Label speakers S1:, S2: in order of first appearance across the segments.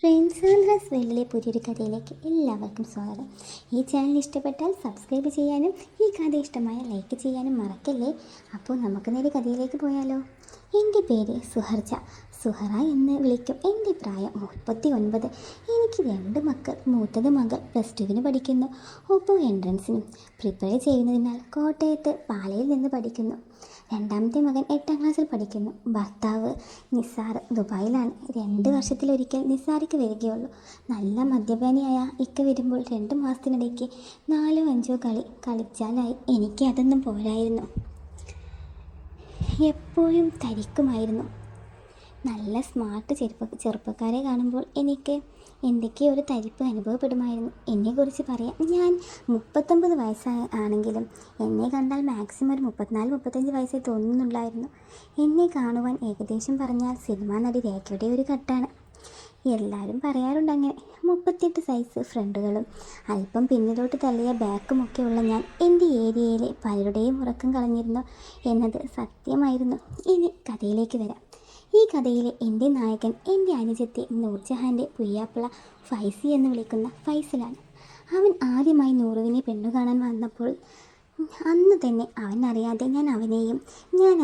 S1: Friends Andrés വേൾഡിലെ പുതിയൊരു കഥയിലേക്ക് എല്ലാവർക്കും സ്വാഗതം. ഈ ചാനൽ ഇഷ്ടപ്പെട്ടാൽ സബ്സ്ക്രൈബ് ചെയ്യാനും ഈ കഥ ഇഷ്ടമായ ലൈക്ക് ചെയ്യാനും മറക്കല്ലേ. അപ്പോൾ നമുക്ക് നേരെ കഥയിലേക്ക് പോയാലോ. എൻ്റെ പേര് സുഹർജ. സുഹറ എന്ന് വിളിക്കും. എൻ്റെ പ്രായം 39. എനിക്ക് 2 മക്കൾ. മൂത്തത് മകൾ +2 പഠിക്കുന്നു. ഒപ്പം എൻട്രൻസിനും പ്രിപ്പയർ ചെയ്യുന്നതിനാൽ കോട്ടയത്ത് പാലയിൽ നിന്ന് പഠിക്കുന്നു. രണ്ടാമത്തെ മകൻ 8ാം ക്ലാസ്സിൽ പഠിക്കുന്നു. ഭർത്താവ് നിസാർ ദുബായിലാണ്. 2 വർഷത്തിലൊരിക്കൽ നിസാറിക്ക് വരികയുള്ളൂ. നല്ല മദ്യപാനിയായ ഇക്ക വരുമ്പോൾ 2 മാസത്തിനിടയ്ക്ക് 4-5 കളി കളിച്ചാലായി. എനിക്ക് അതൊന്നും പോരായിരുന്നു. എപ്പോഴും തരിക്കുമായിരുന്നു. നല്ല സ്മാർട്ട് ചെറുപ്പക്കാരെ കാണുമ്പോൾ എനിക്ക് എന്തൊക്കെയോ ഒരു തരിപ്പ് അനുഭവപ്പെടുമായിരുന്നു. എന്നെക്കുറിച്ച് പറയാം. ഞാൻ 39 വയസ്സാണെങ്കിലും എന്നെ കണ്ടാൽ മാക്സിമം ഒരു 34-35 വയസ്സേ തോന്നുന്നുണ്ടായിരുന്നു. എന്നെ കാണുവാൻ ഏകദേശം പറഞ്ഞാൽ സിനിമാ നടി രേഖയുടെ ഒരു കട്ടാണ്. എല്ലാവരും പറയാറുണ്ട് അങ്ങനെ. 38 സൈസ് ഫ്രണ്ടുകളും അല്പം പിന്നിലോട്ട് തള്ളിയ ബാക്കുമൊക്കെയുള്ള ഞാൻ എൻ്റെ ഏരിയയിലെ പലരുടെയും ഉറക്കം കളഞ്ഞിരുന്നു എന്നത് സത്യമായിരുന്നു. ഇനി കഥയിലേക്ക് വരാം. ഈ കഥയിലെ എൻ്റെ നായകൻ എൻ്റെ അനുജത്തെ നൂർജഹാൻ്റെ പുയ്യാപ്പിള ഫൈസി എന്ന് വിളിക്കുന്ന ഫൈസലാണ്. അവൻ ആദ്യമായി നൂറുവിനെ പെണ്ണു കാണാൻ വന്നപ്പോൾ അന്ന് തന്നെ അവൻ അറിയാതെ ഞാൻ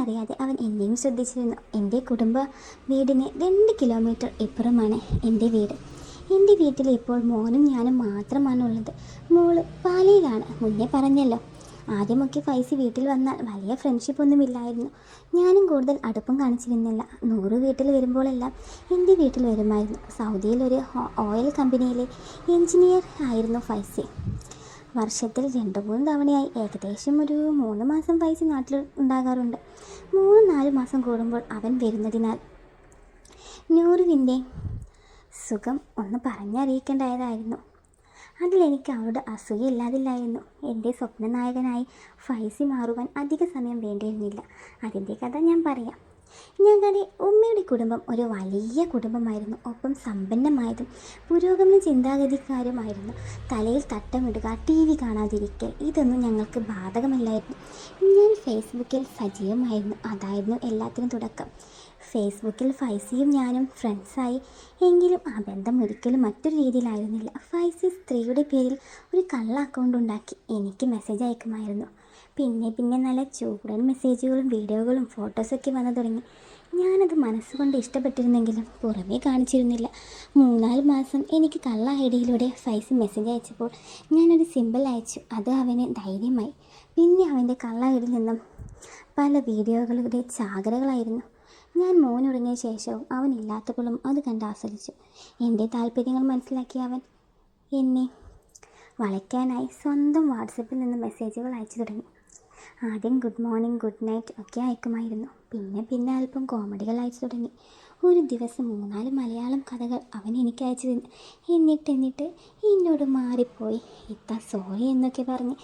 S1: അറിയാതെ അവൻ എന്നെയും ശ്രദ്ധിച്ചിരുന്നു. എൻ്റെ കുടുംബ വീടിന് 2 കിലോമീറ്റർ ഇപ്പുറമാണ് എൻ്റെ വീട്. എൻ്റെ വീട്ടിൽ ഇപ്പോൾ മോനും ഞാനും മാത്രമാണുള്ളത്. മോള് പാലയിലാണ്. മുന്നേ പറഞ്ഞല്ലോ. ആദ്യമൊക്കെ ഫൈസി വീട്ടിൽ വന്നാൽ വലിയ ഫ്രണ്ട്ഷിപ്പ് ഒന്നുമില്ലായിരുന്നു. ഞാനും കൂടുതൽ അടുപ്പം കാണിച്ചിരുന്നില്ല. നൂറ് വീട്ടിൽ വരുമ്പോഴെല്ലാം എൻ്റെ വീട്ടിൽ വരുമായിരുന്നു. സൗദിയിൽ ഒരു ഓയിൽ കമ്പനിയിലെ എൻജിനീയർ ആയിരുന്നു ഫൈസി. വർഷത്തിൽ 2-3 തവണയായി ഏകദേശം ഒരു 3 മാസം ഫൈസി നാട്ടിൽ ഉണ്ടാകാറുണ്ട്. 3-4 മാസം കൂടുമ്പോൾ അവൻ വരുന്നതിനാൽ നൂറുവിൻ്റെ സുഖം ഒന്ന് പറഞ്ഞറിയിക്കേണ്ടതായിരുന്നു. അതിലെനിക്ക് അവളുടെ അസൂയയില്ലാതില്ലായിരുന്നു. എൻ്റെ സ്വപ്നനായകനായി ഫൈസി മാറുവാൻ അധിക സമയം വേണ്ടിയിരുന്നില്ല. അതിൻ്റെ കഥ ഞാൻ പറയാം. ഞങ്ങളുടെ ഉമ്മയുടെ കുടുംബം ഒരു വലിയ കുടുംബമായിരുന്നു. ഒപ്പം സമ്പന്നമായതും പുരോഗമന ചിന്താഗതിക്കാരുമായിരുന്നു. തലയിൽ തട്ടമിടുക, TV കാണാതിരിക്കൽ, ഇതൊന്നും ഞങ്ങൾക്ക് ബാധകമല്ലായിരുന്നു. ഞാൻ ഫേസ്ബുക്കിൽ സജീവമായിരുന്നു. അതായിരുന്നു എല്ലാത്തിനും തുടക്കം. ഫേസ്ബുക്കിൽ ഫൈസിയും ഞാനും ഫ്രണ്ട്സായി. എങ്കിലും ആ ബന്ധം ഒരിക്കലും മറ്റൊരു രീതിയിലായിരുന്നില്ല. ഫൈസി സ്ത്രീയുടെ പേരിൽ ഒരു കള്ള അക്കൗണ്ട് ഉണ്ടാക്കി എനിക്ക് മെസ്സേജ് അയക്കുമായിരുന്നു. പിന്നെ നല്ല ചൂടൻ മെസ്സേജുകളും വീഡിയോകളും ഫോട്ടോസൊക്കെ വന്നു തുടങ്ങി. ഞാനത് മനസ്സുകൊണ്ട് ഇഷ്ടപ്പെട്ടിരുന്നെങ്കിലും പുറമേ കാണിച്ചിരുന്നില്ല. 3-4 മാസം എനിക്ക് കള്ള ഐഡിയിലൂടെ ഫൈസി മെസ്സേജ് അയച്ചപ്പോൾ ഞാനൊരു സിമ്പിൾ അയച്ചു. അത് അവന് ധൈര്യമായി. പിന്നെ അവൻ്റെ കള്ള ഐഡിയിൽ നിന്നും പല വീഡിയോകളുടെ ചാകരകളായിരുന്നു. ഞാൻ മോനുറങ്ങിയ ശേഷവും അവനില്ലാത്തപ്പോഴും അത് കണ്ട് ആസ്വദിച്ചു. എൻ്റെ താല്പര്യങ്ങൾ മനസ്സിലാക്കി അവൻ എന്നെ വളയ്ക്കാനായി സ്വന്തം വാട്സപ്പിൽ നിന്ന് മെസ്സേജുകൾ അയച്ചു തുടങ്ങി. ആദ്യം ഗുഡ് മോർണിംഗ്, ഗുഡ് നൈറ്റ് ഒക്കെ അയക്കുമായിരുന്നു. പിന്നെ അല്പം കോമഡികൾ അയച്ചു തുടങ്ങി. ഒരു ദിവസം 3-4 മലയാളം കഥകൾ അവൻ എനിക്ക് അയച്ചു തന്നു. എന്നിട്ട് എന്നോട് മാറിപ്പോയി ഇത്ത സോറി എന്നൊക്കെ പറഞ്ഞ്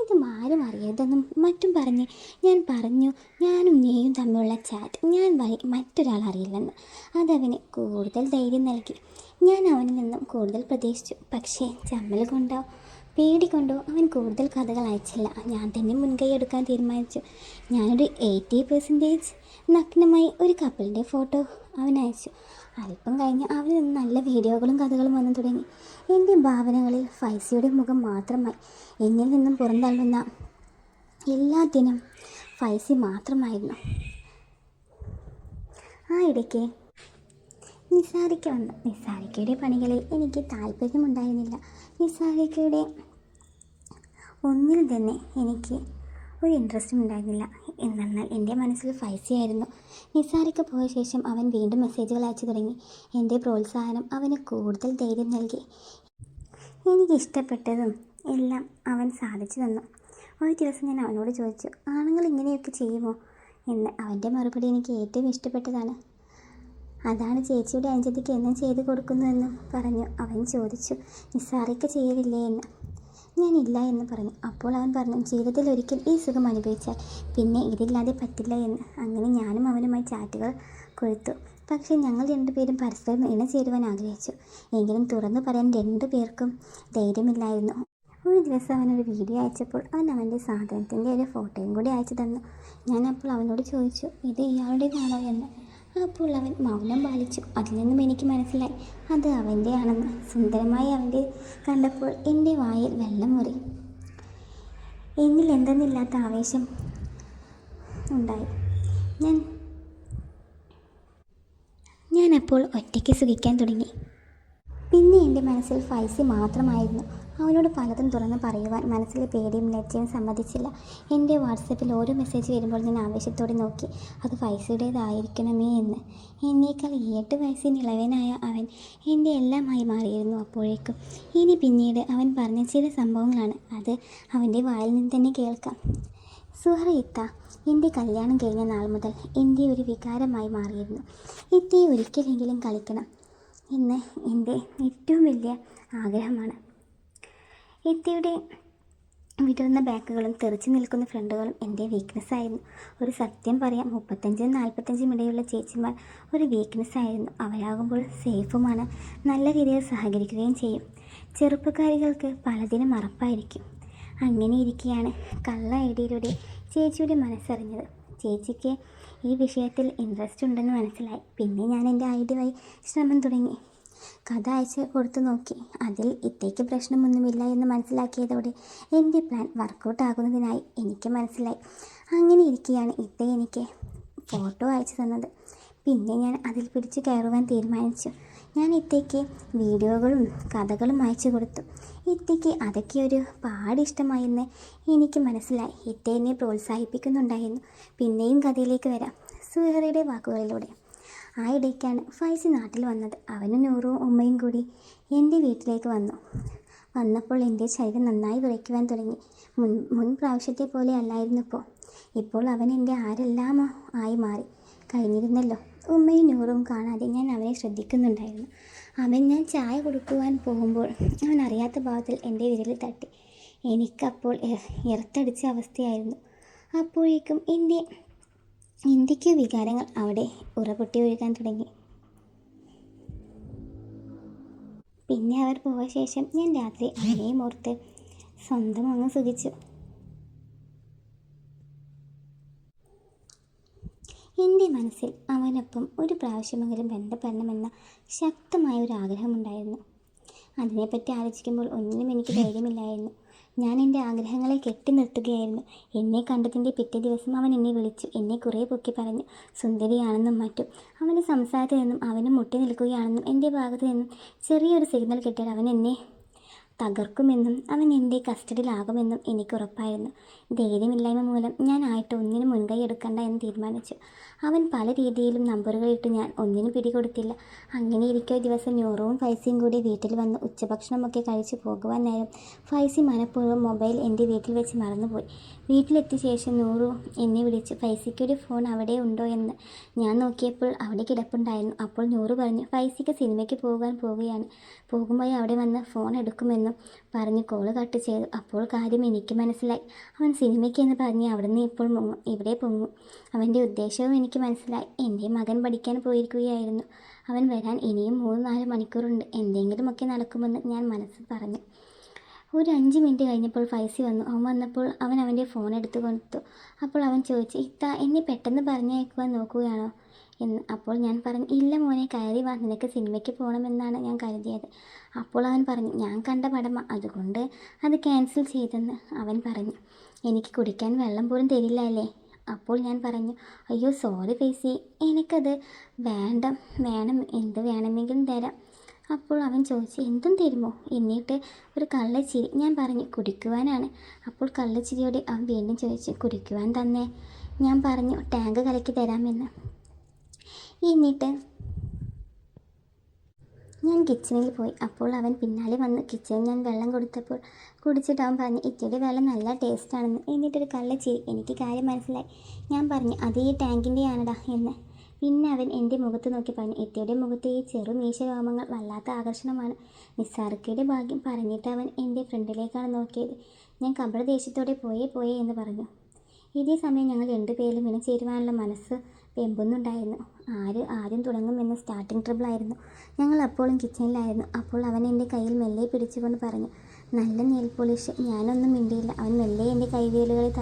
S1: ഇത് ആരും അറിയരുതെന്നും മറ്റും പറഞ്ഞ് ഞാൻ പറഞ്ഞു ഞാനും നീയും തമ്മിലുള്ള ചാറ്റ് ഞാൻ വഴി മറ്റൊരാൾ അറിയില്ലെന്ന്. അതവന് കൂടുതൽ ധൈര്യം നൽകി. ഞാൻ അവനിൽ നിന്നും കൂടുതൽ പ്രതീക്ഷിച്ചു. പക്ഷേ ചമ്മൽ കൊണ്ടോ പേടി കൊണ്ടോ അവൻ കൂടുതൽ കഥകൾ അയച്ചില്ല. ഞാൻ തന്നെ മുൻകൈ എടുക്കാൻ തീരുമാനിച്ചു. ഞാനൊരു 80% നഗ്നമായി ഒരു കപ്പിളിൻ്റെ ഫോട്ടോ അവൻ അയച്ചു. അല്പം കഴിഞ്ഞ് അവനിൽ നിന്ന് നല്ല വീഡിയോകളും കഥകളും വന്നു തുടങ്ങി. എൻ്റെ ഭാവനകളിൽ ഫൈസിയുടെ മുഖം മാത്രമായി. എന്നിൽ നിന്നും പുറന്തള്ളുന്ന എല്ലാത്തിനും ഫൈസി മാത്രമായിരുന്നു. ആ ഇടയ്ക്ക് നിസാരിക്ക വന്നു. നിസാരിക്കയുടെ പണികളിൽ എനിക്ക് താല്പര്യമുണ്ടായിരുന്നില്ല. നിസാരിക്കയുടെ ഒന്നിനും തന്നെ എനിക്ക് ഒരു ഇൻട്രസ്റ്റും ഉണ്ടായിരുന്നില്ല. എന്നാൽ എൻ്റെ മനസ്സിൽ ഫൈസിയായിരുന്നു. നിസാരിക്ക പോയ ശേഷം അവൻ വീണ്ടും മെസ്സേജുകൾ അയച്ചു തുടങ്ങി. എൻ്റെ പ്രോത്സാഹനം അവന് കൂടുതൽ ധൈര്യം നൽകി. എനിക്കിഷ്ടപ്പെട്ടതും എല്ലാം അവൻ സാധിച്ചു തന്നു. ഒരു ദിവസം ഞാൻ അവനോട് ചോദിച്ചു, ആണുങ്ങൾ ഇങ്ങനെയൊക്കെ ചെയ്യുമോ എന്ന്. അവൻ്റെ മറുപടി എനിക്ക് ഏറ്റവും ഇഷ്ടപ്പെട്ടതാണ്. അതാണ് ചേച്ചിയുടെ അനുജത്തിക്ക് എന്നും ചെയ്തു കൊടുക്കുന്നതെന്നും പറഞ്ഞു. അവൻ ചോദിച്ചു, നിസാറിക്ക ചെയ്യലില്ലേ എന്ന്. ഞാനില്ല എന്ന് പറഞ്ഞു. അപ്പോൾ അവൻ പറഞ്ഞു, ജീവിതത്തിൽ ഒരിക്കൽ ഈ സുഖം അനുഭവിച്ചാൽ പിന്നെ ഇതില്ലാതെ പറ്റില്ല എന്ന്. അങ്ങനെ ഞാനും അവനുമായി ചാറ്റുകൾ കൊഴുത്തു. പക്ഷേ ഞങ്ങൾ 2 പേരും പരസ്പരം ഇണചേരുവാൻ ആഗ്രഹിച്ചു. എങ്കിലും തുറന്നു പറയാൻ 2 പേർക്കും ധൈര്യമില്ലായിരുന്നു. ഒരു ദിവസം അവനൊരു വീഡിയോ അയച്ചപ്പോൾ അവൻ അവൻ്റെ സാധനത്തിൻ്റെ ഒരു ഫോട്ടോയും കൂടി അയച്ചു തന്നു. ഞാൻ അപ്പോൾ അവനോട് ചോദിച്ചു, ഇത് ഇയാളുടേതാണോ എന്ന്. അപ്പോൾ അവൻ മൗനം പാലിച്ചു. അതിൽ നിന്നും എനിക്ക് മനസ്സിലായി അത് അവൻ്റെ ആണെന്ന്. സുന്ദരമായി അവൻ്റെ കണ്ടപ്പോൾ എൻ്റെ വായിൽ വെള്ളം മുറി. എന്നിൽ എന്തെന്നില്ലാത്ത ആവേശം ഉണ്ടായി. ഞാനപ്പോൾ ഒറ്റയ്ക്ക് സുഖിക്കാൻ തുടങ്ങി. പിന്നെ എൻ്റെ മനസ്സിൽ ഫൈസി മാത്രമായിരുന്നു. അവനോട് പലതും തുറന്ന് പറയുവാൻ മനസ്സിലെ പേടിയും ലജ്ജയും സമ്മതിച്ചില്ല. എൻ്റെ വാട്സപ്പിൽ ഓരോ മെസ്സേജ് വരുമ്പോൾ ഞാൻ ആവേശത്തോടെ നോക്കി അത് ഫൈസിയുടേതായിരിക്കണമേ എന്ന്. എന്നേക്കാൾ 7 വയസ്സിന് ഇളവനായ അവൻ എൻ്റെ എല്ലാമായി മാറിയിരുന്നു അപ്പോഴേക്കും. ഇനി പിന്നീട് അവൻ പറഞ്ഞ ചില സംഭവങ്ങളാണ്. അത് അവൻ്റെ വായിൽ നിന്ന് തന്നെ കേൾക്കാം. സുഹറ ഇത്ത എൻ്റെ കല്യാണം കഴിഞ്ഞ നാൾ മുതൽ എൻ്റെ ഒരു വികാരമായി മാറിയിരുന്നു. ഇത്തയെ ഒരിക്കലെങ്കിലും കളിക്കണം എന്ന് എൻ്റെ ഏറ്റവും വലിയ ആഗ്രഹമാണ്. ഇത്തയുടെ വിടർന്ന ബാക്കുകളും തെറിച്ചു നിൽക്കുന്ന ഫ്രണ്ടുകളും എൻ്റെ വീക്ക്നെസ്സായിരുന്നു. ഒരു സത്യം പറയാം, 35-നും 45-നും ഇടയിലുള്ള ചേച്ചിമാർ ഒരു വീക്ക്നെസ്സായിരുന്നു. അവരാകുമ്പോൾ സേഫുമാണ്, നല്ല രീതിയിൽ സഹകരിക്കുകയും ചെയ്യും. ചെറുപ്പക്കാരികൾക്ക് പലതിനും മറപ്പായിരിക്കും. അങ്ങനെ ഇരിക്കെയാണ് കള്ള ഐഡിയയിലൂടെ ചേച്ചിയുടെ മനസ്സറിഞ്ഞത്. ചേച്ചിക്ക് ഈ വിഷയത്തിൽ ഇൻട്രസ്റ്റ് ഉണ്ടെന്ന് മനസ്സിലായി. പിന്നെ ഞാൻ എൻ്റെ ഐഡിയയായി ശ്രമം തുടങ്ങി. കഥ അയച്ച് കൊടുത്തു നോക്കി. അതിൽ ഇത്തേക്ക് പ്രശ്നമൊന്നുമില്ല എന്ന് മനസ്സിലാക്കിയതോടെ എൻ്റെ പ്ലാൻ വർക്കൗട്ട് ആകുന്നതിനായി എനിക്ക് മനസ്സിലായി. അങ്ങനെ ഇരിക്കുകയാണ് ഇത്ത എനിക്ക് ഫോട്ടോ അയച്ചു തന്നത്. പിന്നെ ഞാൻ അതിൽ പിടിച്ച് കയറുവാൻ തീരുമാനിച്ചു. ഞാൻ ഇത്തേക്ക് വീഡിയോകളും കഥകളും അയച്ചു കൊടുത്തു. ഇത്തയ്ക്ക് അതൊക്കെ ഒരു പാടിഷ്ടമായെന്ന് എനിക്ക് മനസ്സിലായി. ഇത്ത എന്നെ പ്രോത്സാഹിപ്പിക്കുന്നുണ്ടായിരുന്നു. പിന്നെയും കഥയിലേക്ക് വരാം. സുഹറയുടെ വാക്കുകളിലൂടെ. ആ ഇടയ്ക്കാണ് ഫൈസി നാട്ടിൽ വന്നത്. അവനും നൂറും ഉമ്മയും കൂടി എൻ്റെ വീട്ടിലേക്ക് വന്നപ്പോൾ എൻ്റെ ശരീരം നന്നായി വിറയ്ക്കുവാൻ തുടങ്ങി. മുൻ പ്രാവശ്യത്തെ പോലെ അല്ലായിരുന്നു ഇപ്പോൾ അവൻ എൻ്റെ ആരെല്ലാമോ ആയി മാറി കഴിഞ്ഞിരുന്നല്ലോ. ഉമ്മയും നൂറും കാണാതെ ഞാൻ അവനെ ശ്രദ്ധിക്കുന്നുണ്ടായിരുന്നു. അവൻ ഞാൻ ചായ കൊടുക്കുവാൻ പോകുമ്പോൾ അവൻ അറിയാത്ത ഭാവത്തിൽ എൻ്റെ വിരലിൽ തട്ടി. എനിക്കപ്പോൾ ഇറത്തടിച്ച അവസ്ഥയായിരുന്നു. അപ്പോഴേക്കും എന്തൊക്കെയോ വികാരങ്ങൾ അവിടെ ഉറപൊട്ടി ഒഴുകാൻ തുടങ്ങി. പിന്നെ അവർ പോയ ശേഷം ഞാൻ രാത്രി അവനെയും ഓർത്ത് സ്വന്തം അങ്ങ് സുഖിച്ചു. എൻ്റെ മനസ്സിൽ അവനൊപ്പം ഒരു പ്രാവശ്യമെങ്കിലും ബന്ധപ്പെടണമെന്ന ശക്തമായ ഒരു ആഗ്രഹമുണ്ടായിരുന്നു. അതിനെപ്പറ്റി ആലോചിക്കുമ്പോൾ ഒന്നിനും എനിക്ക് ധൈര്യമില്ലായിരുന്നു. ഞാൻ എൻ്റെ ആഗ്രഹങ്ങളെ കെട്ടി നിർത്തുകയായിരുന്നു. എന്നെ കണ്ടതിൻ്റെ പിറ്റേ ദിവസം അവൻ എന്നെ വിളിച്ചു. എന്നെ കുറേ പൊക്കി പറഞ്ഞു സുന്ദരിയാണെന്നും മറ്റും. അവൻ്റെ സംസാരത്തിൽ നിന്നും അവനും മുട്ടി നിൽക്കുകയാണെന്നും എൻ്റെ ഭാഗത്ത് നിന്നും ചെറിയൊരു സിഗ്നൽ കിട്ടിയാൽ അവൻ എന്നെ തകർക്കുമെന്നും അവൻ എൻ്റെ കസ്റ്റഡിയിലാകുമെന്നും എനിക്ക് ഉറപ്പായിരുന്നു. ധൈര്യമില്ലായ്മ മൂലം ഞാൻ ഒന്നിനും മുൻകൈ എടുക്കണ്ട എന്ന് തീരുമാനിച്ചു. അവൻ പല രീതിയിലും നമ്പറുകളിട്ട് ഞാൻ ഒന്നിനും പിടികൊടുത്തില്ല. അങ്ങനെ ഇരിക്കെ ദിവസം നൂറും ഫൈസിയും കൂടി വീട്ടിൽ വന്ന് ഉച്ചഭക്ഷണമൊക്കെ കഴിച്ചു പോകുവാൻ നേരം ഫൈസി മനഃപൂർവ്വം മൊബൈൽ എൻ്റെ വീട്ടിൽ വെച്ച് മറന്നുപോയി. വീട്ടിലെത്തിയ ശേഷം നൂറു എന്നെ വിളിച്ചു ഫൈസിക്കൊരു ഫോൺ അവിടെ ഉണ്ടോ എന്ന്. ഞാൻ നോക്കിയപ്പോൾ അവിടെ കിടപ്പുണ്ടായിരുന്നു. അപ്പോൾ നൂറു പറഞ്ഞു ഫൈസിക്ക് സിനിമയ്ക്ക് പോകാൻ പോവുകയാണ്, പോകുമ്പോൾ അവിടെ വന്ന് ഫോൺ എടുക്കുമെന്നും പറഞ്ഞ് കോള് കട്ട് ചെയ്തു. അപ്പോൾ കാര്യം എനിക്ക് മനസ്സിലായി. അവൻ സിനിമയ്ക്ക് എന്ന് പറഞ്ഞ് അവിടുന്ന് ഇപ്പോൾ മുങ്ങും, ഇവിടെ പൊങ്ങും. അവൻ്റെ ഉദ്ദേശവും എനിക്ക് മനസ്സിലായി. എൻ്റെ മകൻ പഠിക്കാൻ പോയിരിക്കുകയായിരുന്നു. അവൻ വരാൻ ഇനിയും 3-4 മണിക്കൂറുണ്ട്. എന്തെങ്കിലുമൊക്കെ നടക്കുമെന്ന് ഞാൻ മനസ്സിൽ പറഞ്ഞു. ഒരു 5 മിനിറ്റ് കഴിഞ്ഞപ്പോൾ ഫൈസി വന്നു. അവൻ വന്നപ്പോൾ അവൻ്റെ ഫോൺ എടുത്തു കൊടുത്തു. അപ്പോൾ അവൻ ചോദിച്ചു ഇത്ത എന്നെ പെട്ടെന്ന് പറഞ്ഞയക്കുവാൻ നോക്കുകയാണോ എന്ന്. അപ്പോൾ ഞാൻ പറഞ്ഞു ഇല്ല മോനെ, കയറി വാ, നിനക്ക് സിനിമയ്ക്ക് പോകണമെന്നാണ് ഞാൻ കരുതിയത്. അപ്പോൾ അവൻ പറഞ്ഞു ഞാൻ കണ്ട പടമ, അതുകൊണ്ട് അത് ക്യാൻസൽ ചെയ്തെന്ന് അവൻ പറഞ്ഞു. എനിക്ക് കുടിക്കാൻ വെള്ളം പോലും തരില്ല അല്ലേ? അപ്പോൾ ഞാൻ പറഞ്ഞു അയ്യോ സോറി ഫൈസി, എനിക്കത് വേണം, എന്ത് വേണമെങ്കിലും തരാം. അപ്പോൾ അവൻ ചോദിച്ചു എന്തും തരുമോ? എന്നിട്ട് ഒരു കള്ളച്ചിരി. ഞാൻ പറഞ്ഞു കുടിക്കുവാനാണ്. അപ്പോൾ കള്ളച്ചിരിയോടെ അവൻ വീണ്ടും ചോദിച്ചു കുടിക്കുവാൻ തന്നെ? ഞാൻ പറഞ്ഞു ടാങ്ക് കലക്കി തരാമെന്ന്. എന്നിട്ട് ഞാൻ കിച്ചണിൽ പോയി. അപ്പോൾ അവൻ പിന്നാലെ വന്ന് കിച്ചണിൽ ഞാൻ വെള്ളം കൊടുത്തപ്പോൾ കുടിച്ചിട്ട് അവൻ പറഞ്ഞു ഇത്തിയുടെ വെള്ളം നല്ല ടേസ്റ്റാണെന്ന്. എന്നിട്ടൊരു കള്ളച്ചിരി. എനിക്ക് കാര്യം മനസ്സിലായി. ഞാൻ പറഞ്ഞു അത് ഈ ടാങ്കിൻ്റെ ആണടാ എന്ന്. പിന്നെ അവൻ എൻ്റെ മുഖത്ത് നോക്കി പറഞ്ഞു ഇത്തിയുടെ മുഖത്ത് ഈ ചെറു മീശരോമങ്ങൾ വല്ലാത്ത ആകർഷണമാണ്. നിസ്സാർക്കയുടെ ഭാഗ്യം പറഞ്ഞിട്ട് അവൻ എൻ്റെ ഫ്രണ്ടിലേക്കാണ് നോക്കിയത്. ഞാൻ കപട ദേഷ്യത്തോടെ പോയേ എന്ന് പറഞ്ഞു. ഇതേ സമയം ഞങ്ങൾ 2 പേരിലും ഇണചേരുവാനുള്ള മനസ്സ് വെമ്പുന്നുണ്ടായിരുന്നു. ആദ്യം തുടങ്ങുമെന്ന് സ്റ്റാർട്ടിങ് ട്രബിളായിരുന്നു. ഞങ്ങൾ അപ്പോഴും കിച്ചണിലായിരുന്നു. അപ്പോൾ അവൻ എൻ്റെ കയ്യിൽ മെല്ലെ പിടിച്ചുകൊണ്ട് പറഞ്ഞു, നല്ല നെയിൽ പോളിഷ്. ഞാനൊന്നും മിണ്ടിയില്ല. അവൻ മെല്ലെ എൻ്റെ കൈവിരലുകളിൽ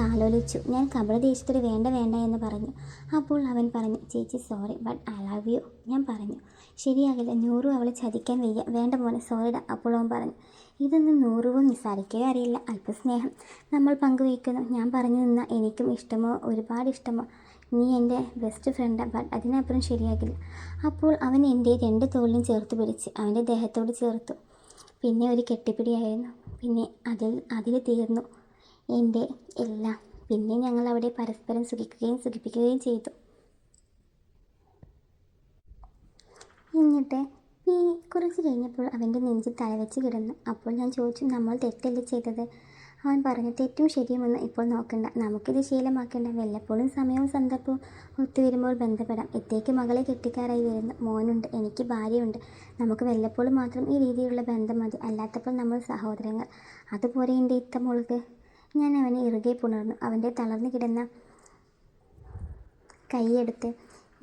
S1: താലോലിച്ചു. ഞാൻ കപട ദേഷ്യത്തോടെ വേണ്ട വേണ്ട എന്ന് പറഞ്ഞു. അപ്പോൾ അവൻ പറഞ്ഞു, ചേച്ചി sorry, but I love you. ഞാൻ പറഞ്ഞു, ശരിയാകില്ല, നൂറും അവളെ ചതിക്കാൻ വയ്യ. വേണ്ട മോനെ, സോറിടാ. അപ്പോൾ അവൻ പറഞ്ഞു, ഇതൊന്നും നൂറുവും നിസ്സാരിക്കേ അറിയില്ല. അല്പസ്നേഹം നമ്മൾ പങ്കുവയ്ക്കുന്നു. ഞാൻ പറഞ്ഞു നിന്ന എനിക്കും ഇഷ്ടമോ, ഒരുപാട് ഇഷ്ടമോ. നീ എൻ്റെ ബെസ്റ്റ് ഫ്രണ്ടാണ്, ബട്ട് അതിനപ്പുറം ശരിയാകില്ല. അപ്പോൾ അവൻ എൻ്റെ 2 തോളിലും ചേർത്ത് പിടിച്ച് അവൻ്റെ ദേഹത്തോട് ചേർത്തു. പിന്നെ ഒരു കെട്ടിപ്പിടിയായിരുന്നു. പിന്നെ അതിൽ തീർന്നു എൻ്റെ എല്ലാം. പിന്നെ ഞങ്ങൾ അവിടെ പരസ്പരം സുഖിപ്പിക്കുകയും ചെയ്തു. എന്നിട്ട് കുറച്ച് കഴിഞ്ഞപ്പോൾ അവൻ്റെ നെഞ്ചിൽ തലവെച്ച് കിടന്നു. അപ്പോൾ ഞാൻ ചോദിച്ചു, നമ്മൾ തെറ്റല്ലേ ചെയ്തത്? അവൻ പറഞ്ഞു, തെറ്റും ശരിയുമൊന്നും ഇപ്പോൾ നോക്കണ്ട, നമുക്കിത് ശീലമാക്കേണ്ട. വല്ലപ്പോഴും സമയവും സന്ദർഭവും ഒത്തുവരുമ്പോൾ ബന്ധപ്പെടാം. എത്തേക്ക് മകളെ കെട്ടിക്കാറായി വരുന്നു. മോനുണ്ട്, എനിക്ക് ഭാര്യയുണ്ട്. നമുക്ക് വല്ലപ്പോഴും മാത്രം ഈ രീതിയിലുള്ള ബന്ധം മതി. അല്ലാത്തപ്പോൾ നമ്മൾ സഹോദരങ്ങൾ. അതുപോലെ എൻ്റെ ഇത്ത മോൾക്ക്. ഞാൻ അവനെ ഇറുകെ പുണർന്നു. അവൻ്റെ തളർന്നു കിടന്ന കൈയെടുത്ത്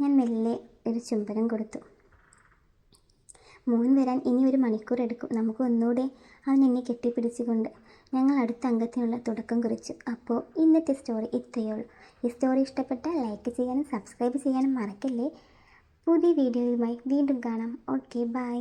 S1: ഞാൻ മെല്ലെ ഒരു ചുംബനം കൊടുത്തു. മോൻ വരാൻ ഇനി 1 മണിക്കൂർ എടുക്കും. നമുക്ക് ഒന്നുകൂടെ. അവൻ എന്നെ കെട്ടിപ്പിടിച്ചുകൊണ്ട് ഞങ്ങൾ അടുത്ത അംഗത്തിനുള്ള തുടക്കം കുറിച്ചു. അപ്പോൾ ഇന്നത്തെ സ്റ്റോറി ഇത്രയേ ഉള്ളൂ. ഈ സ്റ്റോറി ഇഷ്ടപ്പെട്ടാൽ ലൈക്ക് ചെയ്യാനും സബ്സ്ക്രൈബ് ചെയ്യാനും മറക്കല്ലേ. പുതിയ വീഡിയോയുമായി വീണ്ടും കാണാം. Okay, by.